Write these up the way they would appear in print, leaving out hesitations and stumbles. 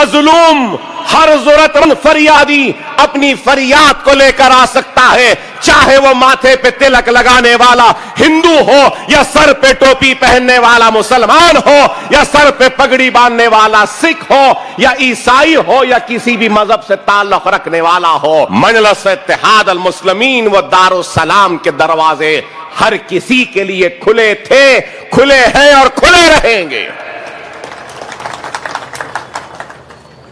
مظلوم ہر ضرورت مند فریادی اپنی فریاد کو لے کر آ سکتا ہے، چاہے وہ ماتھے پہ تلک لگانے والا ہندو ہو یا سر پہ ٹوپی پہننے والا مسلمان ہو یا سر پہ پگڑی باندھنے والا سکھ ہو یا عیسائی ہو یا کسی بھی مذہب سے تعلق رکھنے والا ہو۔ مجلس اتحاد المسلمین و دارالسلام کے دروازے ہر کسی کے لیے کھلے تھے، کھلے ہیں اور کھلے رہیں گے۔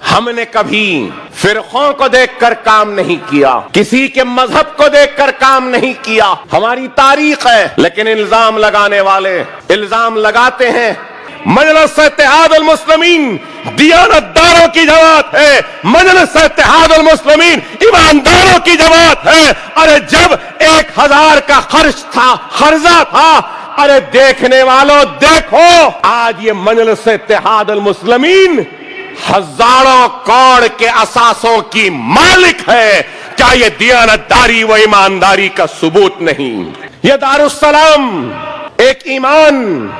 ہم نے کبھی فرقوں کو دیکھ کر کام نہیں کیا، کسی کے مذہب کو دیکھ کر کام نہیں کیا۔ ہماری تاریخ ہے، لیکن الزام لگانے والے الزام لگاتے ہیں مجلس اتحاد المسلمین دیانتداروں کی جماعت ہے، مجلس اتحاد المسلمین ایمانداروں کی جماعت ہے۔ ارے جب 1000 کا خرچہ تھا، ارے دیکھنے والوں دیکھو، آج یہ مجلس اتحاد المسلمین ہزاروں کروڑ کے اثاثوں کی مالک ہے۔ کیا یہ دیانتداری و ایمانداری کا ثبوت نہیں؟ یہ دارالسلام ایک ایمان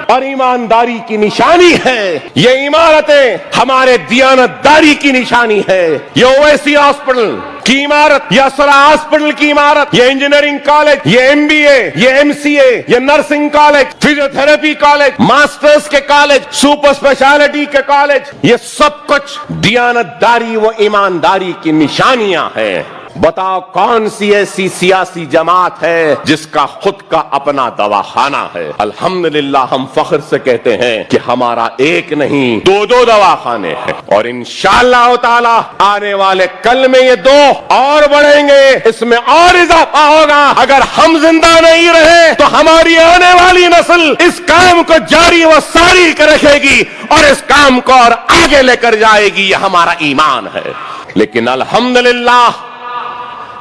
اور ایمانداری کی نشانی ہے، یہ عمارتیں ہمارے دیانتداری کی نشانی ہے۔ یہ اویسی ہاسپٹل کی عمارت، یہ اسرا ہاسپٹل کی عمارت، یہ انجینئرنگ کالج، یہ MBA، یہ MCA، یہ nursing college, physio therapy college, masters کے کالج، سپر اسپیشلٹی کے کالج، یہ سب کچھ دیانتداری و ایمانداری کی نشانیاں ہیں۔ بتاؤ کون سی ایسی سیاسی جماعت ہے جس کا خود کا اپنا دواخانہ ہے؟ الحمدللہ ہم فخر سے کہتے ہیں کہ ہمارا ایک نہیں 2 دواخانے ہیں، اور انشاءاللہ تعالی آنے والے کل میں یہ 2 اور بڑھیں گے، اس میں اور اضافہ ہوگا۔ اگر ہم زندہ نہیں رہے تو ہماری آنے والی نسل اس کام کو جاری و ساری کر رکھے گی اور اس کام کو اور آگے لے کر جائے گی، یہ ہمارا ایمان ہے۔ لیکن الحمدللہ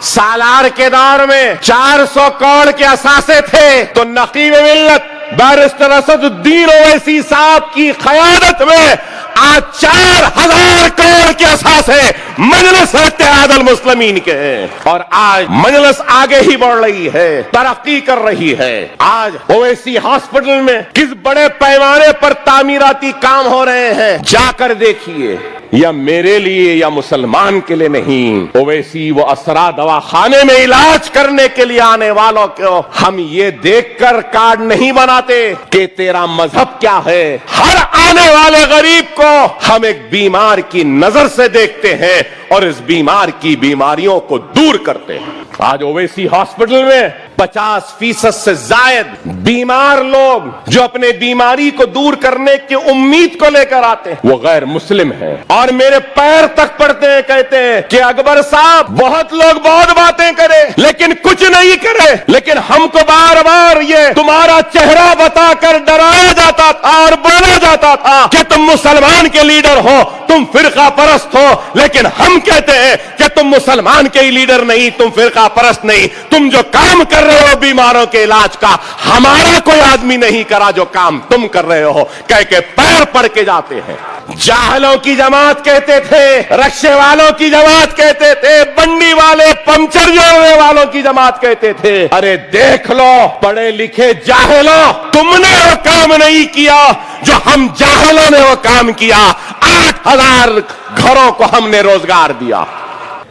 سالار کے دور میں 400 کروڑ کے اثاثے تھے، تو نقیب ملت بیرسٹر اسد الدین اویسی صاحب کی قیادت میں آج 4000 کروڑ کے اثاثے مجلس اتحاد المسلمین کے ہیں، اور آج مجلس آگے ہی بڑھ رہی ہے، ترقی کر رہی ہے۔ آج اویسی ہاسپٹل میں کس بڑے پیمانے پر تعمیراتی کام ہو رہے ہیں، جا کر دیکھیے۔ یا میرے لیے یا مسلمان کے لیے نہیں، اویسی وہ اسرا دواخانے میں علاج کرنے کے لیے آنے والوں کو ہم یہ دیکھ کر کارڈ نہیں بناتے کہ تیرا مذہب کیا ہے۔ ہر آنے والے غریب کو ہم ایک بیمار کی نظر سے دیکھتے ہیں اور اس بیمار کی بیماریوں کو دور کرتے ہیں۔ آج اویسی ہاسپٹل میں 50% سے زائد بیمار لوگ جو اپنے بیماری کو دور کرنے کی امید کو لے کر آتے ہیں وہ غیر مسلم ہیں، اور میرے پیر تک پڑتے ہیں، کہتے ہیں کہ اکبر صاحب بہت لوگ بہت باتیں کرے لیکن کچھ نہیں کرے، لیکن ہم کو بار بار یہ تمہارا چہرہ بتا کر ڈرایا جاتا تھا اور بولا جاتا تھا کہ تم مسلمان کے لیڈر ہو، تم فرقہ پرست ہو، لیکن ہم کہتے ہیں کہ تم مسلمان کے لیڈر نہیں، تم فرقہ پرست نہیں، تم جو کام کر رہے ہو بیماروں کے علاج کا ہمارا کوئی آدمی نہیں کرا جو کام تم کر رہے ہو، کہہ کے پیر پڑ کے جاتے ہیں۔ جاہلوں کی جماعت کہتے تھے، رکشے والوں کی جماعت کہتے تھے، بنڈی والے پنچر جوڑنے والوں کی جماعت کہتے تھے۔ ارے دیکھ لو پڑھے لکھے جاہلوں، تم نے وہ کام نہیں کیا جو ہم جاہلوں نے وہ کام کیا۔ 8000 گھروں کو ہم نے روزگار دیا،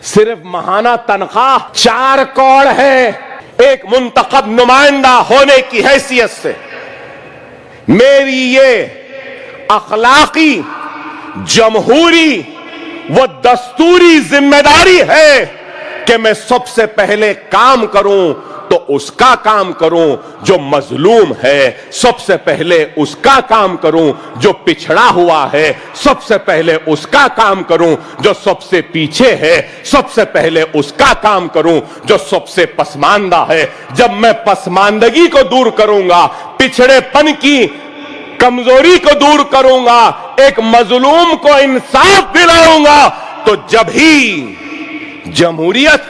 صرف ماہانہ تنخواہ 4 کروڑ ہے ایک منتخب نمائندہ ہونے کی حیثیت سے۔ میری یہ اخلاقی، جمہوری و دستوری ذمہ داری ہے کہ میں سب سے پہلے کام کروں تو اس کا کام کروں جو مظلوم ہے، سب سے پہلے اس کا کام کروں جو پچھڑا ہوا ہے، سب سے پہلے اس کا کام کروں جو سب سے پیچھے ہے، سب سے پہلے اس کا کام کروں جو سب سے پسماندہ ہے۔ جب میں پسماندگی کو دور کروں گا، پچھڑے پن کی کمزوری کو دور کروں گا، ایک مظلوم کو انصاف دلاؤں گا، تو جب ہی جمہوریت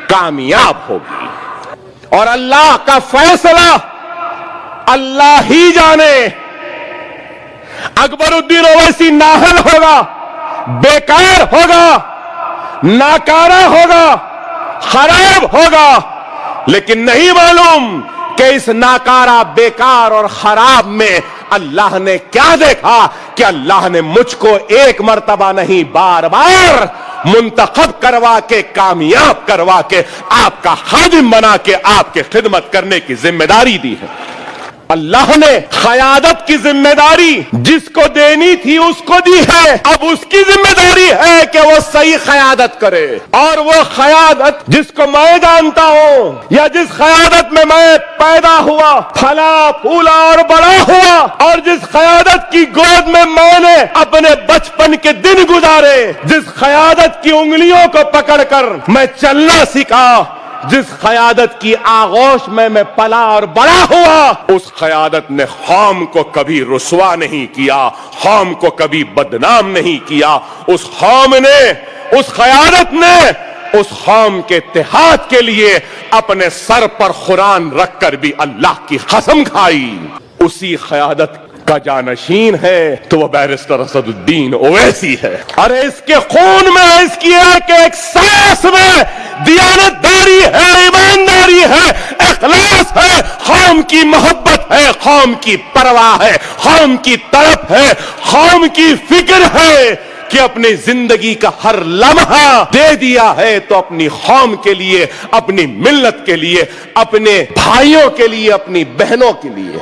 کامیاب ہوگی۔ اور اللہ کا فیصلہ اللہ ہی جانے، اکبر الدین اویسی نااہل ہوگا، بیکار ہوگا، ناکارہ ہوگا، خراب ہوگا، لیکن نہیں معلوم کہ اس ناکارہ، بیکار اور خراب میں اللہ نے کیا دیکھا کہ اللہ نے مجھ کو ایک مرتبہ نہیں بار بار منتخب کروا کے کامیاب کروا کے آپ کا خادم بنا کے آپ کے خدمت کرنے کی ذمہ داری دی ہے. اللہ نے قیادت کی ذمہ داری جس کو دینی تھی اس کو دی ہے. اب اس کی ذمہ داری ہے کہ وہ صحیح قیادت کرے. اور وہ قیادت جس کو میں جانتا ہوں یا جس قیادت میں میں پیدا ہوا پھلا پھولا اور بڑا ہوا اور جس قیادت کی گود میں میں نے اپنے بچپن کے دن گزارے, جس قیادت کی انگلیوں کو پکڑ کر میں چلنا سیکھا, جس قیادت کی آغوش میں پلا اور بڑا ہوا, اس قیادت نے قوم کو کبھی رسوا نہیں کیا, قوم کو کبھی بدنام نہیں کیا. اس قوم نے, اس قیادت نے اس قوم کے اتحاد کے لیے اپنے سر پر قرآن رکھ کر بھی اللہ کی قسم کھائی. اسی قیادت کا جانشین ہے تو وہ بیرسٹر اسد الدین اویسی ہے. ارے اس کے خون میں, اس کی ایک سانس میں دیانت داری ہے, ایمانداری ہے, اخلاص ہے, قوم کی محبت ہے, قوم کی پرواہ ہے, قوم کی طرف ہے, قوم کی فکر ہے کہ اپنی زندگی کا ہر لمحہ دے دیا ہے تو اپنی قوم کے لیے, اپنی ملت کے لیے, اپنے بھائیوں کے لیے, اپنی بہنوں کے لیے.